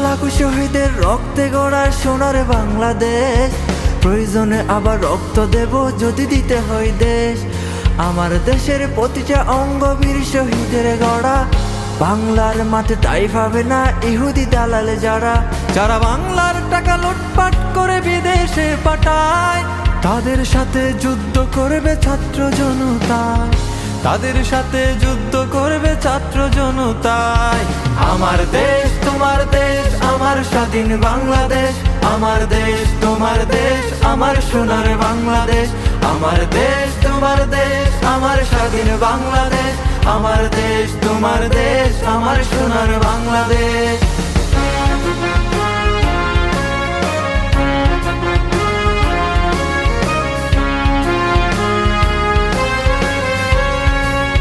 লাখো শহীদের রক্তে গড়া সোনার বাংলাদেশ, প্রয়োজনে আবার রক্ত দেব যদি দিতে হয় দেশ। আমার দেশের প্রতিটা অঙ্গ বীর শহীদের গড়া, বাংলার মাঠে তাই ভাবে না ইহুদি দালালে যারা, যারা বাংলার টাকা লুটপাট করে বিদেশে পাঠায়, তাদের সাথে যুদ্ধ করবে ছাত্র জনতায়, তাদের সাথে যুদ্ধ করবে ছাত্র জনতায়। আমার দেশ তোমার দেশ আমার স্বাধীন বাংলাদেশ, আমার দেশ তোমার দেশ আমার সোনার বাংলাদেশ, আমার দেশ তোমার দেশ আমার স্বাধীন বাংলাদেশ, আমার দেশ তোমার দেশ আমার সোনার বাংলাদেশ।